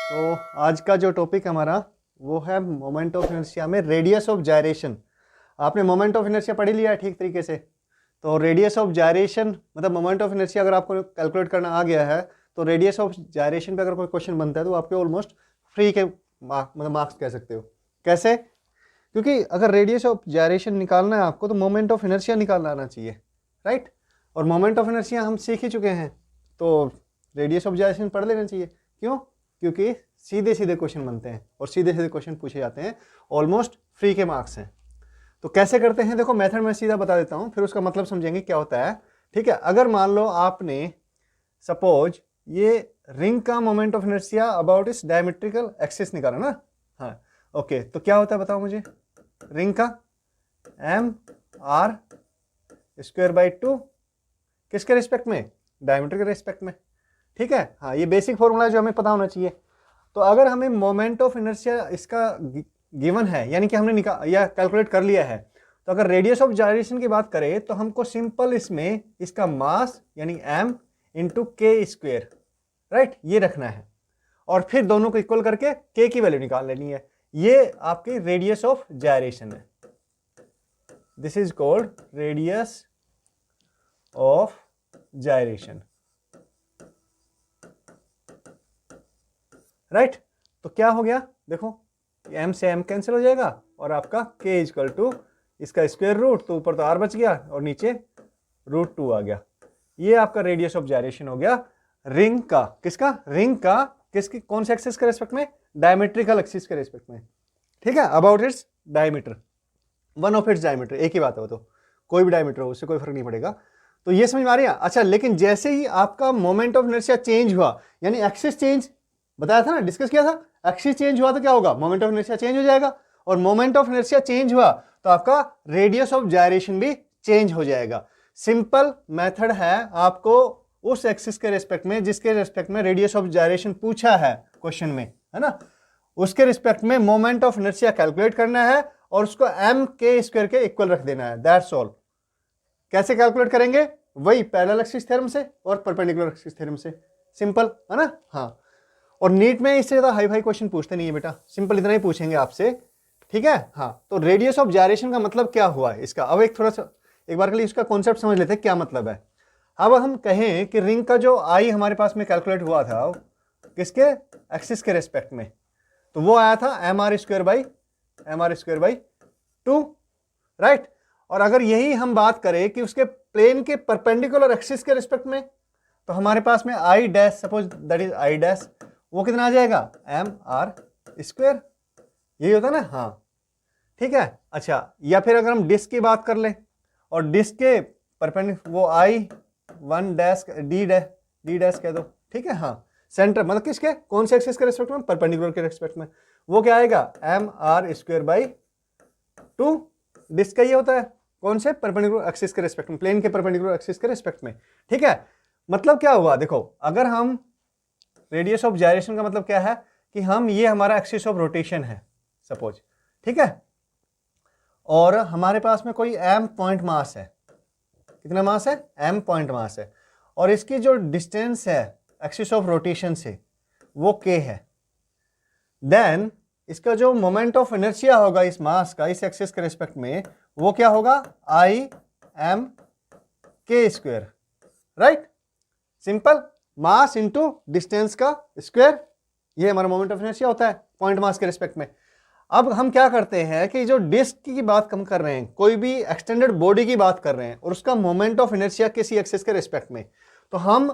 तो आज का जो टॉपिक हमारा वो है मोमेंट ऑफ इनर्शिया में रेडियस ऑफ जायरेशन। आपने मोमेंट ऑफ इनर्शिया पढ़ लिया है ठीक तरीके से। तो रेडियस ऑफ जायरेशन मतलब मोमेंट ऑफ इनर्शिया अगर आपको कैलकुलेट करना आ गया है तो रेडियस ऑफ जायरेशन पे अगर कोई क्वेश्चन बनता है तो आपके ऑलमोस्ट फ्री के मार्क्स कह सकते हो। कैसे? क्योंकि अगर रेडियस ऑफ जायरेशन निकालना है आपको तो मोमेंट ऑफ इनर्शिया निकालना आना चाहिए, राइट। और मोमेंट ऑफ इनर्शिया हम सीख ही चुके हैं तो रेडियस ऑफ जायरेशन पढ़ लेना चाहिए। क्यों? क्योंकि सीधे सीधे क्वेश्चन बनते हैं और सीधे सीधे क्वेश्चन पूछे जाते हैं, ऑलमोस्ट फ्री के मार्क्स हैं। तो कैसे करते हैं देखो, मेथड मैं सीधा बता देता हूं फिर उसका मतलब समझेंगे क्या होता है। ठीक है, अगर मान लो आपने सपोज ये रिंग का मोमेंट ऑफ इनर्शिया अबाउट इस डायमेट्रिकल एक्सिस निकाला ना। हाँ ओके, तो क्या होता है बताओ मुझे। रिंग का एम आर स्क्वायर बाई 2 किसके रिस्पेक्ट में? डायमीटर के रिस्पेक्ट में। ठीक है, हाँ ये बेसिक फॉर्मूला जो हमें पता होना चाहिए। तो अगर हमें मोमेंट ऑफ इनर्शिया इसका गिवन है यानी कि हमने निकाल या कैलकुलेट कर लिया है, तो अगर रेडियस ऑफ जायरेशन की बात करें तो हमको सिंपल इसमें इसका मास यानी m इंटू के स्क्वेयर, राइट, ये रखना है और फिर दोनों को इक्वल करके k की वैल्यू निकाल लेनी है। ये आपकी रेडियस ऑफ जायरेशन है। This is called radius of gyration, right. तो क्या हो गया देखो, m से m कैंसिल हो जाएगा और आपका k इक्वल टू इसका स्क्वायर रूट, तो ऊपर तो r बच गया और नीचे √2 आ गया। ये आपका रेडियस ऑफ जायरेशन हो गया रिंग का। किसका? रिंग का। किसकी? कौन से एक्सिस के रेस्पेक्ट में? डायमेट्रिकल एक्सिस के रेस्पेक्ट में। ठीक है, about its diameter, one of its diameter, एक ही बात है वो, तो कोई भी डायमीटर हो उससे कोई फर्क नहीं पड़ेगा। तो ये समझ में आ रही है? अच्छा, लेकिन जैसे ही आपका मोमेंट ऑफ इनर्शिया चेंज हुआ यानी एक्सिस चेंज, बताया था ना, डिस्कस किया था, एक्सिस चेंज हुआ तो क्या होगा? मोमेंट ऑफ इनर्शिया चेंज हो जाएगा और मोमेंट ऑफ इनर्शिया चेंज हुआ तो आपका रेडियस ऑफ जायरेशन भी चेंज हो जाएगा। सिंपल मेथड है, आपको उस एक्सिस के रेस्पेक्ट में जिसके रेस्पेक्ट में रेडियस ऑफ जायरेशन पूछा है क्वेश्चन में, है ना, उसके रिस्पेक्ट में मोमेंट ऑफ इनर्शिया कैलकुलेट करना है और उसको m के स्क्वायर के इक्वल रख देना है। That's all. कैसे कैलकुलेट करेंगे? वही पैरेलल एक्सिस थ्योरम से और परपेंडिकुलर एक्सिस थ्योरम से। सिंपल है ना। हाँ, और नीट में इससे ज्यादा हाई फाई क्वेश्चन पूछते नहीं है बेटा, सिंपल इतना ही पूछेंगे आपसे। ठीक है, हाँ। तो रेडियस ऑफ जायरेशन का मतलब क्या हुआ है इसका, अब एक थोड़ा सा एक बार के लिए इसका कॉन्सेप्ट समझ लेते हैं क्या मतलब है। अब हम कहें कि रिंग का जो आई हमारे पास में कैलकुलेट हुआ था किसके एक्सिस के रेस्पेक्ट में, तो वो आया था mr स्क्वायर बाई 2, राइट। और अगर यही हम बात करें कि उसके प्लेन के परपेंडिकुलर एक्सिस के रिस्पेक्ट में, तो हमारे पास में I dash, suppose that is I dash, वो कितना आ जाएगा? mr स्क्वायर, यही होता ना। हाँ ठीक है। अच्छा, या फिर अगर हम डिस्क की बात कर लें और डिस्क के परपेंडिकुलर वो I1 डैश डी डैश कह दो, ठीक है। हाँ, सेंटर मतलब किसके, कौन से एक्सिस के रिस्पेक्ट में? परपेंडिकुलर के रिस्पेक्ट में। वो क्या आएगा? mr square by 2। डिस्क का ये होता है कौन से? परपेंडिकुलर एक्सिस के रिस्पेक्ट में, प्लेन के परपेंडिकुलर एक्सिस के रिस्पेक्ट में। ठीक है, मतलब क्या हुआ देखो, अगर हम रेडियस ऑफ जायरेशन का मतलब क्या है कि हम ये हमारा एक्सिस ऑफ रोटेशन है सपोज, ठीक है, और हमारे पास में कोई m पॉइंट मास है। कितना मास है? m पॉइंट मास है और इसकी जो डिस्टेंस है एक्सिस ऑफ रोटेशन से वो k है। देन इसका जो मोमेंट ऑफ इनर्शिया होगा इस मास का इस एक्सिस के रिस्पेक्ट में, वो क्या होगा? I m k square, right. Simple, mass into distance का स्क्वायर, ये हमारा मोमेंट ऑफ इनर्शिया होता है पॉइंट मास के रिस्पेक्ट में। अब हम क्या करते हैं कि जो डिस्क की बात हम कर रहे हैं, कोई भी एक्सटेंडेड बॉडी की बात कर रहे हैं और उसका मोमेंट ऑफ इनर्शिया किसी एक्सिस के रिस्पेक्ट में, तो हम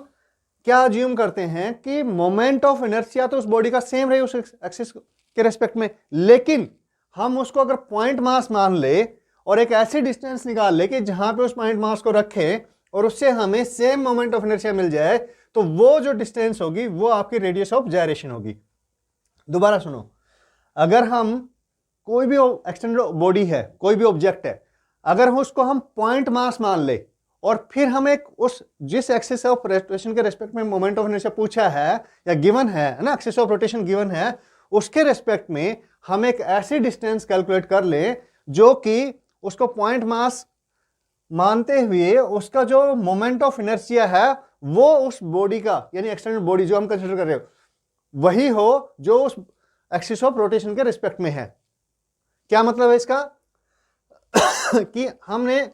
क्या अज्यूम करते हैं कि मोमेंट ऑफ इनर्शिया तो उस बॉडी का सेम रहे उस एक्सिस के रेस्पेक्ट में, लेकिन हम उसको अगर पॉइंट मास मान ले और एक ऐसी डिस्टेंस निकाल ले कि जहां पे उस पॉइंट मास को रखें और उससे हमें सेम मोमेंट ऑफ इनर्शिया मिल जाए, तो वो जो डिस्टेंस होगी वो आपकी रेडियस ऑफ जायरेशन होगी। दोबारा सुनो, अगर हम कोई भी एक्सटेंडेड बॉडी है, कोई भी ऑब्जेक्ट है, अगर उसको हम पॉइंट मास मान ले और फिर हम एक उस जिस एक्सिस ऑफ रोटेशन के रेस्पेक्ट में मोमेंट ऑफ इनर्शिया पूछा है या गिवन है ना, एक्सिस ऑफ रोटेशन गिवन है, उसके रेस्पेक्ट में हम एक ऐसी डिस्टेंस कैलकुलेट कर ले जो कि उसको पॉइंट मास मानते हुए उसका जो मोमेंट ऑफ इनर्शिया है वो उस बॉडी का यानी एक्सटेंडेड बॉडी जो हम कंसीडर कर रहे हो वही हो जो उस एक्सिस ऑफ रोटेशन के रिस्पेक्ट में है। क्या मतलब है इसका कि हमने,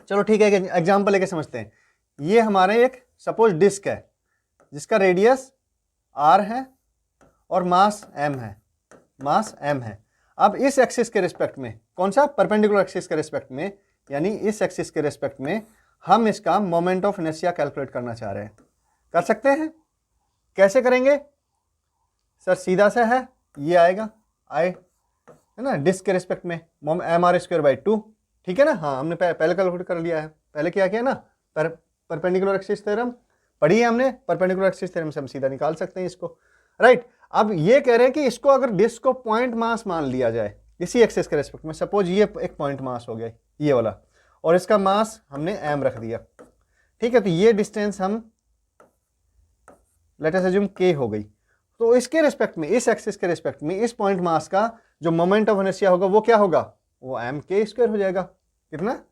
चलो ठीक है, एग्जांपल लेके समझते हैं। ये हमारे एक सपोज डिस्क है जिसका रेडियस r है और मास m है, मास m है। अब इस एक्सिस के रिस्पेक्ट में, कौन सा, परपेंडिकुलर एक्सिस के रिस्पेक्ट में, यानी इस एक्सिस के रिस्पेक्ट में हम इसका मोमेंट ऑफ इनर्शिया कैलकुलेट करना चाह रहे हैं। कर सकते हैं। कैसे करेंगे सर? सीधा सा है, ये आएगा आई, है ना, डिस्क के रिस्पेक्ट में mr²/2, ठीक है ना। हाँ, हमने पहले कैलकुलेट कर लिया है। पहले क्या किया ना, परपेंडिकुलर एक्सिस थ्योरम पढ़ी है हमने, परपेंडिकुलर एक्सिस थ्योरम से हम सीधा निकाल सकते हैं इसको, राइट। अब ये कह रहे हैं कि इसको अगर डिस्क को पॉइंट मास मान लिया जाए इसी एक्सिस के रिस्पेक्ट में, सपोज ये एक पॉइंट मास हो गया ये वाला, और इसका मास हमने m रख दिया, ठीक है। तो ये डिस्टेंस हम लेट अस अज्यूम k हो गई। तो इसके रिस्पेक्ट में, इस एक्सिस के रिस्पेक्ट में, इस पॉइंट मास का जो मोमेंट ऑफ इनर्शिया होगा वो क्या होगा, वो mk² हो जाएगा। कितना,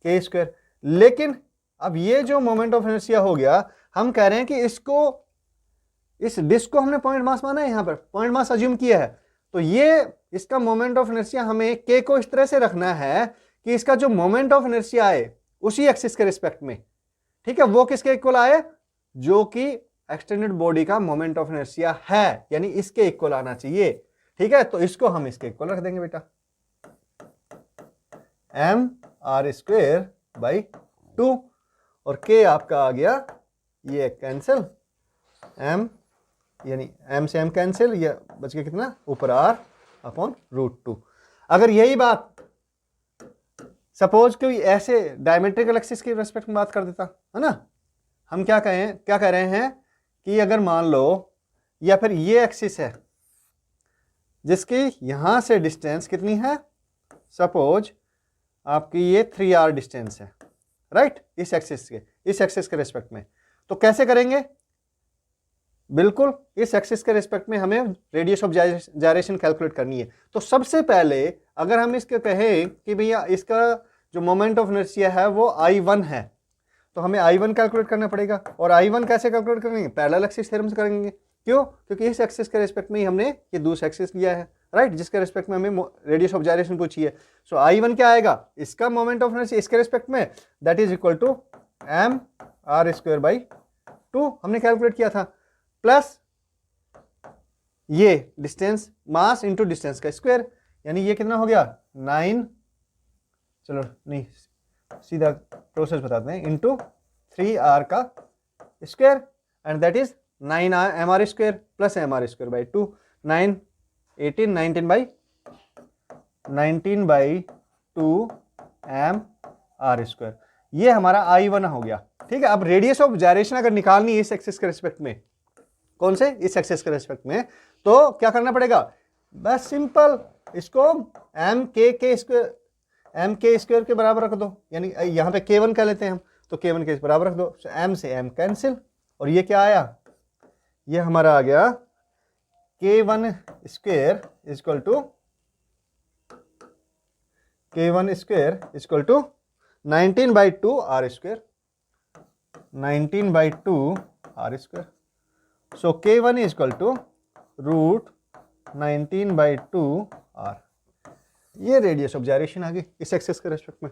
mk²। लेकिन अब ये जो मोमेंट ऑफ इनर्शिया हो गया, हम कह रहे हैं कि इसको, इस डिस्क को हमने पॉइंट मास माना है, यहां पर पॉइंट मास अज्यूम किया है। तो ये इसका मोमेंट ऑफ इनर्शिया हमें k को इस तरह से रखना है कि इसका जो मोमेंट ऑफ इनर्शिया आए उसी एक्सिस के रिस्पेक्ट में, ठीक है, वो किसके इक्वल आए, जो कि एक्सटेंडेड बॉडी का मोमेंट ऑफ इनर्शिया है, यानी इसके इक्वल आना चाहिए, ठीक है। तो इसको हम इसके इक्वल रख देंगे बेटा, mr²/2, और k आपका आ गया, ये कैंसिल, m यानी m से m कैंसिल, ये बच गया कितना, ऊपर r/√2। अगर यही बात सपोज कोई ऐसे डायमेट्रिकल एक्सिस के रेस्पेक्ट में बात कर देता, है ना, हम क्या कह रहे हैं कि अगर मान लो, या फिर ये एक्सिस है जिसकी यहां से डिस्टेंस कितनी है, सपोज आपकी ये 3r डिस्टेंस है, राइट, इस एक्सिस के रिस्पेक्ट में। तो कैसे करेंगे, बिल्कुल इस एक्सिस के रिस्पेक्ट में हमें रेडियस ऑफ जायरेशन कैलकुलेट करनी है। तो सबसे पहले अगर हम इसके कहें कि भैया इसका जो मोमेंट ऑफ इनर्शिया है वो I1 है, तो हमें I1 कैलकुलेट करना पड़ेगा। और I1 कैसे कैलकुलेट करेंगे, पैरेलल एक्सिस थ्योरम से करेंगे। क्यों, क्योंकि इस एक्सिस के रिस्पेक्ट में ही हमने ये दूसरा एक्सिस लिया है, राइट, जिसके रिस्पेक्ट में हमें रेडियस ऑफ जायरेशन पूछी है। सो I1 क्या आएगा, इसका मोमेंट ऑफ इनर्शिया इसके रिस्पेक्ट में, that is equal to mr²/2 हमने कैलकुलेट किया था, प्लस ये डिस्टेंस, मास इंटू डिस्टेंस का स्क्वायर, यानी ये कितना हो गया 9, चलो नहीं सीधा प्रोसेस बताते हैं, इंटू 3r का square, and that is 9mr² plus mr²/2, 9 18 19/2 mr²। ये हमारा I1 हो गया, ठीक है। अब रेडियस ऑफ जायरेशन अगर निकालनी है इस एक्सिस के रिस्पेक्ट में, कौन से, इस एक्सिस के रिस्पेक्ट में, तो क्या करना पड़ेगा, बस सिंपल इसको mk² के बराबर रख दो, यानी यहां पे k1 कह लेते हैं हम, तो k1 के बराबर रख दो, m से m कैंसिल, और ये क्या आया, ये हमारा आ गया k1² equal to 19/2 r², 19/2 r²। So k1 is equal to √19/2 r। ये रेडियस ऑफ जायरेशन आ गई इस एक्सिस के रेस्पेक्ट में।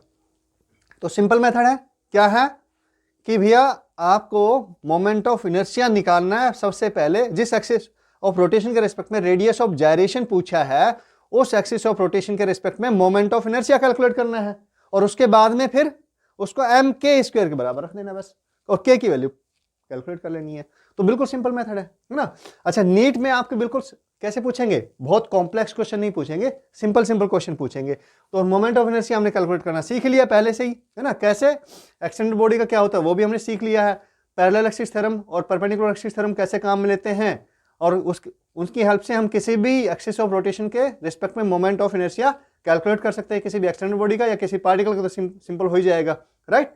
तो सिंपल मेथड है, क्या है कि भैया आपको मोमेंट ऑफ इनर्शिया निकालना है। सबसे पहले जिस एक्सिस ऑफ रोटेशन के रेस्पेक्ट में रेडियस ऑफ जायरेशन पूछा है, उस एक्सिस ऑफ रोटेशन के रेस्पेक्ट में मोमेंट ऑफ इनर्शिया कैलकुलेट करना है, और उसके बाद में फिर उसको mk² के बराबर रख देना बस, और k की वैल्यू कैलकुलेट कर लेनी है। तो बिल्कुल सिंपल मेथड है ना। अच्छा, नीट में आपके बिल्कुल कैसे पूछेंगे, बहुत कॉम्प्लेक्स क्वेश्चन नहीं पूछेंगे, सिंपल क्वेश्चन पूछेंगे। तो मोमेंट ऑफ इनर्शिया हमने कैलकुलेट करना सीख लिया पहले से ही, है ना। कैसे, एक्सटेंडेड बॉडी का क्या होता है वो भी हमने सीख लिया है। पैरेलल एक्सिस थ्योरम और परपेंडिकुलर एक्सिस थ्योरम कैसे काम में लेते हैं, और उसकी हेल्प से हम किसी भी एक्सिस ऑफ रोटेशन के रिस्पेक्ट में मोमेंट ऑफ इनर्शिया कैलकुलेट कर सकते हैं, किसी भी एक्सटेंडेड बॉडी का या किसी पार्टिकल का, तो सिंपल हो ही जाएगा, राइट।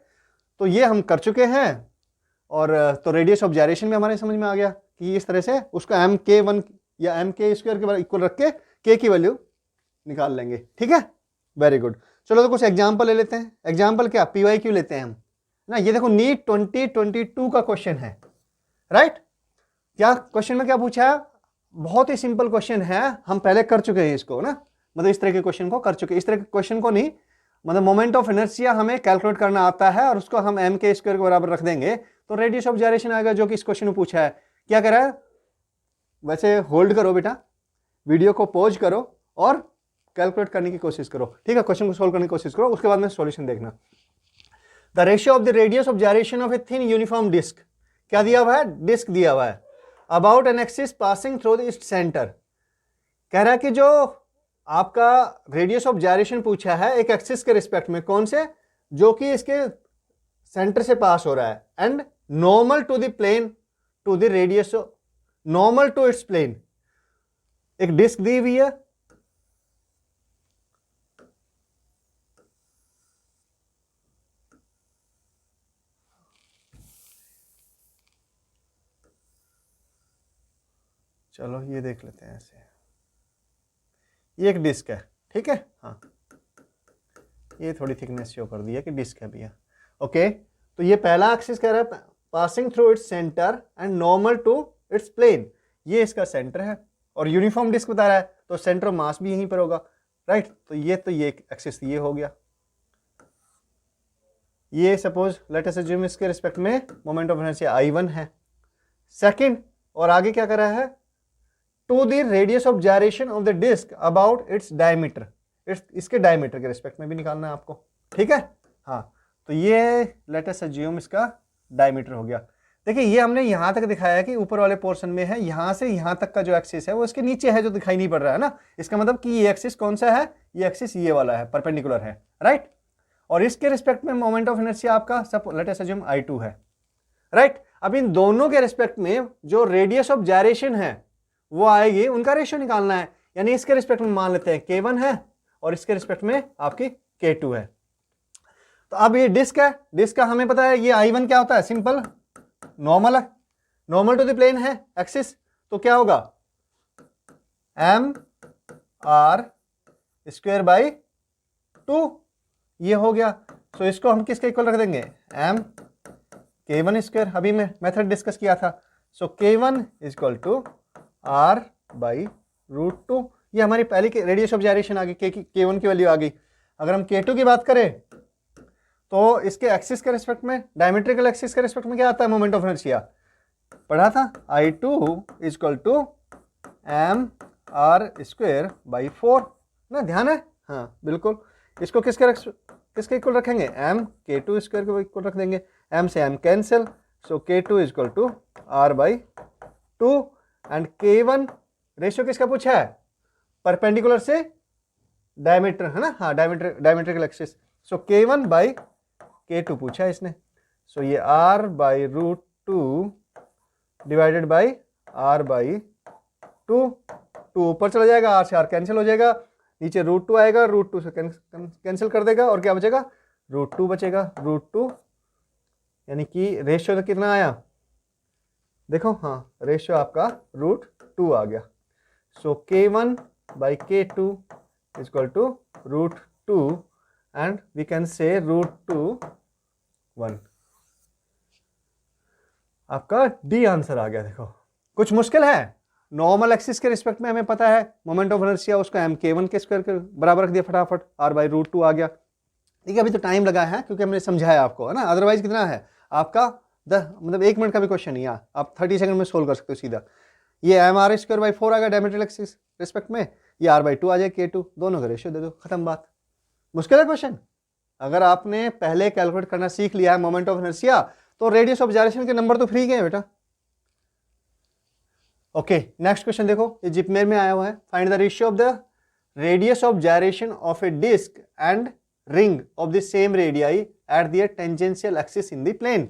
तो ये हम कर चुके हैं। और तो रेडियस ऑफ जायरेशन में हमारे समझ में आ गया कि इस तरह से उसका mk1 या mk² के बराबर इक्वल रख के k की वैल्यू निकाल लेंगे, ठीक है। Very good. चलो तो कुछ एग्जांपल ले लेते हैं। एग्जांपल क्या, PYQ लेते हैं हम ना। ये देखो नीट 2022 का क्वेश्चन है, राइट। क्या क्वेश्चन में क्या पूछा है? बहुत ही सिंपल क्वेश्चन है, हम पहले कर चुके हैं इसको ना, मतलब इस तरह के क्वेश्चन को कर चुके, इस तरह के क्वेश्चन को नहीं, मतलब मोमेंट ऑफ इनर्शिया हमें कैलकुलेट करना आता है और उसको हम m के स्क्वायर के बराबर रख देंगे तो रेडियस ऑफ जायरेशन आएगा, जो कि इस क्वेश्चन में पूछा है। क्या करा है? वैसे होल्ड करो बेटा, वीडियो को पॉज करो और कैलकुलेट करने की कोशिश करो, ठीक है? क्वेश्चन को सोल्व करने की कोशिश करो, उसके बाद में सॉल्यूशन देखना। The ratio of the radius of gyration of a thin uniform disc, क्या दिया हुआ है? डिस्क दिया हुआ है, about an axis passing through its centre. कह रहा है कि जो आपका रेडियस ऑफ जायरेशन पूछा है एक एक्सिस के रिस्पेक्ट में, कौन से? जो कि इसके सेंटर से पास हो रहा है, and normal to the plane to the radius, normal to its plane. एक डिस्क दी हुई है, चलो ये देख लेते हैं ऐसे, ये एक डिस्क है, ठीक है? हाँ, ये थोड़ी थिकनेस शो कर दी है कि डिस्क है भैया। ओके, तो ये पहला एक्सिस कह रहा है passing through its centre and normal to its plane, ये इसका सेंटर है और यूनिफॉर्म डिस्क बता रहा है तो सेंटर ऑफ मास भी यहीं पर होगा, राइट? तो ये एक्सिस ये हो गया। ये सपोज लेट अस अज्यूम इसके रिस्पेक्ट में मोमेंट ऑफ इनर्शिया I1 है। सेकंड, और आगे क्या कर रहा है? To the radius of gyration of the disc about its diameter, इसके डायमीटर के रिस्पेक्ट में भी निकालना है आपको, ठीक है? हाँ, तो ये लेट अस अज्यूम इसका डायमीटर हो गया। देखिए ये हमने यहां तक दिखाया है कि ऊपर वाले पोर्शन में है, यहां से यहां तक का जो एक्सिस है वो इसके नीचे है, जो दिखाई नहीं पड़ रहा है ना। इसका मतलब कि ये एक्सिस कौन सा है? ये एक्सिस ये वाला है, परपेंडिकुलर है, राइट? और इसके रिस्पेक्ट में मोमेंट ऑफ इनर्शिया आपका सब लेट अस अज्यूम I2 है, राइट? अब इन दोनों के रिस्पेक्ट में जो रेडियस ऑफ जायरेशन है वो आएगी, उनका रेशियो निकालना है। यानी इसके रिस्पेक्ट में मान लेते हैं K1 है और इसके रिस्पेक्ट में आपकी K2 है। तो अब ये डिस्क है, डिस्क का हमें पता है ये I1 क्या होता है? सिंपल नॉर्मल है, नॉर्मल टू द प्लेन है एक्सिस, तो क्या होगा? mr स्क्वायर बाई 2, ये हो गया। तो इसको हम किसके इक्वल रख देंगे? m K1 स्क्वायर, अभी मैं मेथड डिस्कस किया था। So K1 equal to r by √2, ये हमारी पहली रेडियस ऑफ जायरेशन आ गई, K1 की वैल्यू आ गई। अगर हम K2 की बात करें तो इसके एक्सिस के रिस्पेक्ट में, डायमेट्रिकल एक्सिस के रिस्पेक्ट में क्या आता है? मोमेंट ऑफ इनर्शिया पढ़ा था, I2 equal to mr square by 4 ना, ध्यान है? हाँ बिल्कुल। इसको किसके इक्वल रखेंगे? m K2 स्क्वायर के इक्वल रख देंगे, m से m cancel, so K2 equal to r by 2 and K1 ratio किसका पूछा है? परपेंडिकुलर से डायमीटर, है ना? हाँ, डायमीट्रिकल axis, so K1 by K2 पूछा है इसने। सो ये r by √2 divided by r by 2, 2 ऊपर चला जाएगा, r से r कैंसिल हो जाएगा, नीचे √2 आएगा, √2 से कैंसिल कर देगा और क्या बचेगा? √2 बचेगा, √2, यानी कि रेशियो तो कितना आया? देखो, हाँ, रेशियो आपका √2 आ गया। So K1 by K2 equal to √2 and we can say √2 1। आपका डी आंसर आ गया। देखो कुछ मुश्किल है? नॉर्मल एक्सिस के रिस्पेक्ट में हमें पता है मोमेंट ऑफ इनर्शिया, उसको m K1 के स्क्वायर के बराबर रख दिया, फटाफट r बाई √2 आ गया। ठीक है, अभी तो टाइम लगा है क्योंकि हमने समझाया आपको, है ना? अदरवाइज कितना है आपका मतलब 1 मिनट का भी क्वेश्चन नहीं है, आप 30 सेकंड में सोल्व कर सकते हो सीधा। ये mr स्क्वायर बाई 4 आ गया डायमेट्रिकल एक्सिस रिस्पेक्ट में, ये r बाई 2 आ जाए K2, दोनों का रेशियो दे दो, खत्म बात। मुश्किल है क्वेश्चन? अगर आपने पहले कैलकुलेट करना सीख लिया है मोमेंट ऑफ इनर्शिया तो रेडियस ऑफ जायरेशन के नंबर तो फ्री गए बेटा। ओके, नेक्स्ट क्वेश्चन देखो, ये जिपमेर में आया हुआ है। Find the ratio of the radius of gyration of a disc and ring of the same radii at the tangential axis in the plane.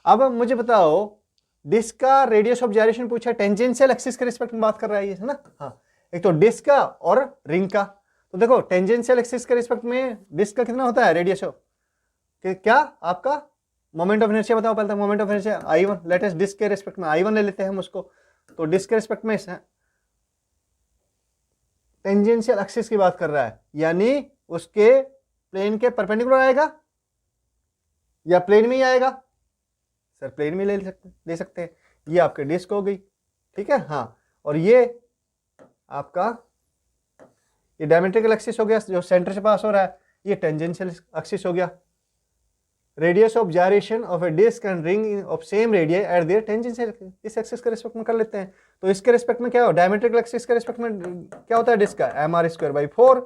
अब मुझे बताओ, डिस्क का रेडियस ऑफ जायरेशन पूछा, टेंजेंशियल एक्सिस के रिस्पेक्ट में बात कर रहा है, है ना? हाँ, एक तो डिस्क का और रिंग का। तो देखो टेंजेंशियल एक्सिस के रिस्पेक्ट में डिस्क का कितना होता है रेडियस ऑफ, क्या आपका मोमेंट ऑफ इनर्शिया बताओ पहले। Moment of inertia I1, latest disc के रिस्पेक्ट में I1 ले लेते हैं हम उसको। तो डिस्क के रिस्पेक्ट में टेंजेंशियल एक्सिस की बात कर रहा है, यानी उसके प्लेन के परपेंडिकुलर आएगा या प्लेन में ही आएगा? सर प्लेन में ले सकते हैं। ये आपके डिस्क हो गई, ठीक है। हाँ, और ये आपका ये डायमेट्रिकल एक्सिस हो गया जो सेंटर से पास हो रहा है, ये टेंजेंशियल एक्सिस हो गया। Radius of gyration of a disc and ring of same radius at their tangential, इस एक्सिस के रिस्पेक्ट में कर लेते हैं। तो इसके रिस्पेक्ट में क्या हो, डायमेट्रिकल एक्सिस के रिस्पेक्ट में क्या होता है डिस्क का, mr²/4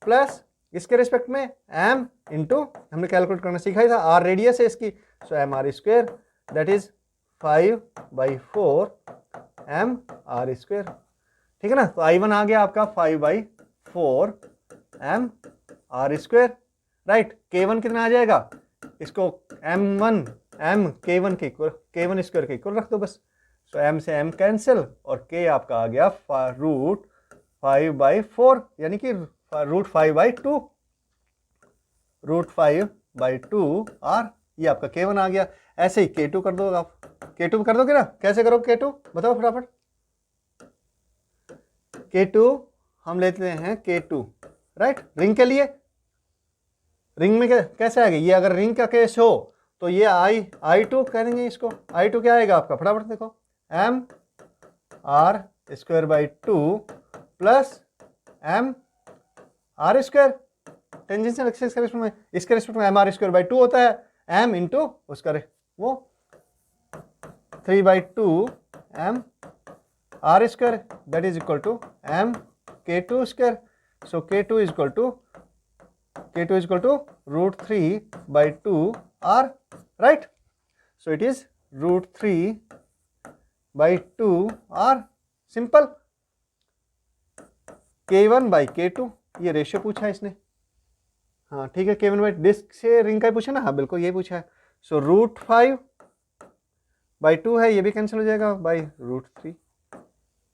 प्लस इसके रिस्पेक्ट में m इंटू, हमने कैलकुलेट करना सीखा ही था, r रेडियस है इसकी, सो mr² दैट इज 5/4 mr²। ठीक है ना। तो I1 आ गया आपका 5/4 mr², राइट। K1 कितना आ जाएगा, इसको m1 m K1 के इक्वल, K1 स्क्वायर के इक्वल रख दो बस। सो m से m कैंसिल और K आपका आ गया √5/4 यानी कि √5/2 √5/2 ये आपका K1 आ गया। ऐसे ही K2 कर दो आप, K2 कर दोगे ना, कैसे करो K2 बताओ फटाफट। K2 हम लेते हैं K2, राइट, रिंग के लिए। रिंग में कैसे आएगा ये, अगर रिंग का केस हो तो ये I2 कह देंगे इसको। I2 क्या आएगा आपका, फटाफट देखो, mr²/2 plus mr², tangential axis के रिस्पेक्ट में, इसके रिस्पेक्ट में mr²/2 होता है, m इंटू उसका वो 3/2 mr² that is equal to m K2²। So K2 is equal to √3/2 r, right? So it is √3/2 r, simple। K1/K2 ये रेशियो पूछा है इसने, हाँ ठीक है। K1 बाई डिस्क से रिंग का ही पूछा ना, हाँ बिल्कुल यही पूछा है। सो √5/2 है, ये भी कैंसिल हो जाएगा बाई √3,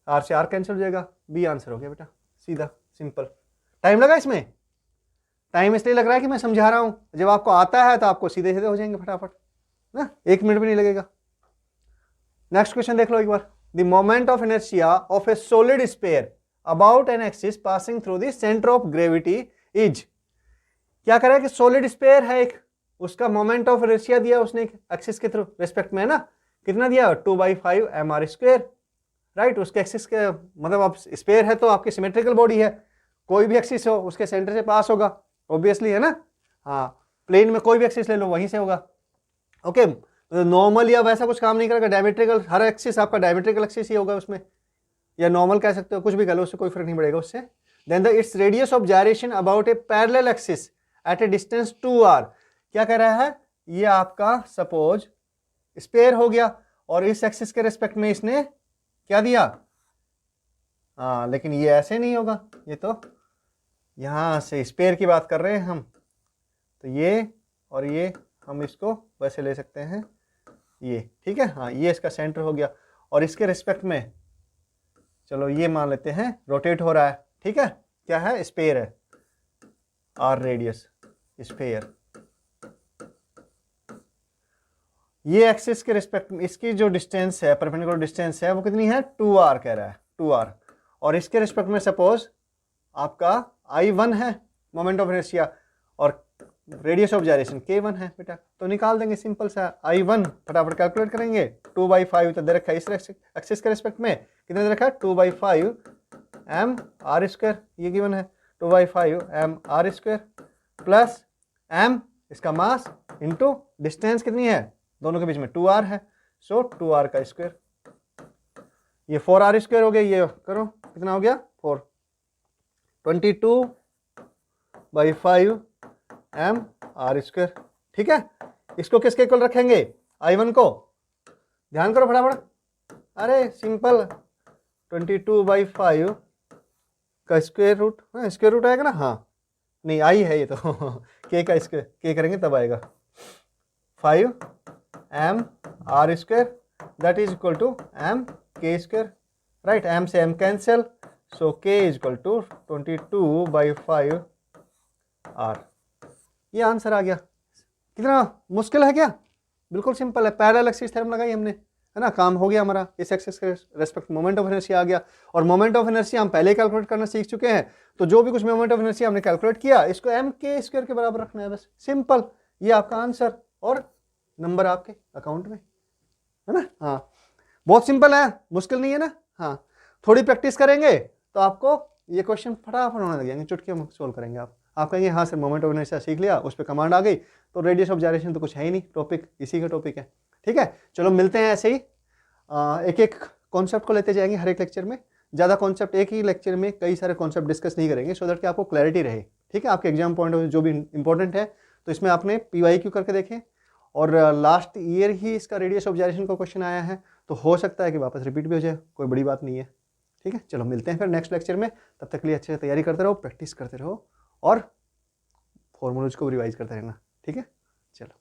r से r कैंसिल हो जाएगा, बी आंसर हो गया बेटा, सीधा सिंपल। टाइम लगा इसमें, टाइम इसलिए लग रहा है कि मैं समझा रहा हूं, जब आपको आता है तो आपको सीधे सीधे हो जाएंगे फटाफट ना, 1 मिनट भी नहीं लगेगा। नेक्स्ट क्वेश्चन देख लो एक बार। The moment of inertia of a solid sphere about an axis passing through the centre of gravity is, क्या कह रहा है कि सॉलिड स्फीयर है एक, उसका मोमेंट ऑफ इनर्शिया दिया उसने एक्सिस के थ्रू रिस्पेक्ट में है ना, कितना दिया 2/5 mr², राइट। उसके एक्सिस के मतलब आप स्फीयर है तो आपकी सिमेट्रिकल बॉडी है, कोई भी एक्सिस हो उसके सेंटर से पास होगा ऑब्वियसली, है ना। हाँ, प्लेन में कोई भी एक्सिस ले लो वहीं से होगा, ओके। नॉर्मल या वैसा कुछ काम नहीं करेगा, डायमेट्रिकल, हर एक्सिस आपका डायमेट्रिकल एक्सिस ही होगा उसमें, या नॉर्मल कह सकते हो, कुछ भी कह लो, उससे कोई फर्क नहीं पड़ेगा उससे। Then the its radius of gyration about a parallel axis at a distance 2r, क्या कह रहा है, ये आपका सपोज स्फीयर हो गया और इस एक्सिस के रिस्पेक्ट में इसने क्या दिया, हाँ लेकिन ये ऐसे नहीं होगा, ये तो यहां से स्फीयर की बात कर रहे हैं हम, तो ये और ये हम इसको वैसे ले सकते हैं, ये ठीक है। हाँ, ये इसका सेंटर हो गया और इसके रिस्पेक्ट में चलो ये मान लेते हैं रोटेट हो रहा है, ठीक है। क्या है, स्फीयर है, r रेडियस स्फीयर। ये एक्सिस के रिस्पेक्ट में इसकी जो डिस्टेंस है, परपेंडिकुलर डिस्टेंस है, वो कितनी है 2r कह रहा है, 2r। और इसके रिस्पेक्ट में सपोज आपका I1 है मोमेंट ऑफ इनर्शिया और रेडियस ऑफ जायरेशन K1 है बेटा, तो निकाल देंगे सिंपल सा। I1 फटाफट कैलकुलेट करेंगे, 2/5 तो दे रखा है इस एक्सिस के रिस्पेक्ट में, कितना दे रखा है 2/5 mr², ये गिवन है 2/5 mr² प्लस m इसका मास इंटू डिस्टेंस कितनी है दोनों के बीच में 2r है, सो 2r का स्क्वायर, ये 4r² हो गया, ये करो कितना हो गया 4, 22/5 mr², ठीक है। इसको किसके इक्वल रखेंगे, I1 को, ध्यान करो फटाफट, अरे सिंपल 22/5 का स्क्वायर रूट, स्क्वायर रूट आएगा ना, हाँ नहीं आई है ये तो k का स्क्वायर, k करेंगे तब आएगा 5 mr² that is equal to mk², right. m से m cancel, so k is equal to 22/5 r, ये आंसर आ गया। कितना मुश्किल है क्या, बिल्कुल सिंपल है, पैरेलल एक्सिस थ्योरम लगाई हमने, है ना, काम हो गया हमारा। इस एक्सिस के रेस्पेक्ट मोमेंट ऑफ इनर्शिया आ गया, और मोमेंट ऑफ इनर्शिया हम पहले कैलकुलेट करना सीख चुके हैं, तो जो भी कुछ मोमेंट ऑफ इनर्शिया हमने कैलकुलेट किया इसको mk² के बराबर रखना है बस, सिंपल। ये आपका आंसर और नंबर आपके अकाउंट में, है ना। हाँ, बहुत सिंपल है, मुश्किल नहीं है ना। हाँ, थोड़ी प्रैक्टिस करेंगे तो आपको ये क्वेश्चन फटाफट होने लग जाएंगे, चुटकी में सोल्व करेंगे आप कहेंगे हाँ सर मोमेंट ऑफ इनर्शिया सीख लिया, उस पर कमांड आ गई, तो रेडियस ऑफ जायरेशन तो कुछ है ही नहीं, टॉपिक इसी का टॉपिक है। ठीक है, चलो मिलते हैं ऐसे ही, एक एक कॉन्सेप्ट को लेते जाएंगे हर एक लेक्चर में। ज़्यादा कॉन्सेप्ट एक ही लेक्चर में कई सारे कॉन्सेप्ट डिस्कस नहीं करेंगे, सो दैट कि आपको क्लैरिटी रहे। ठीक है, आपके एग्जाम पॉइंट ऑफ जो भी इंपॉर्टेंट है, तो इसमें आपने PYQ करके देखें, और लास्ट ईयर ही इसका रेडियस ऑफ जायरेशन का क्वेश्चन आया है, तो हो सकता है कि वापस रिपीट भी हो जाए, कोई बड़ी बात नहीं है। ठीक है, चलो मिलते हैं फिर नेक्स्ट लेक्चर में, तब तक के लिए अच्छे से तैयारी करते रहो, प्रैक्टिस करते रहो, और फॉर्मूलाज को रिवाइज करते रहना। ठीक है, चलो।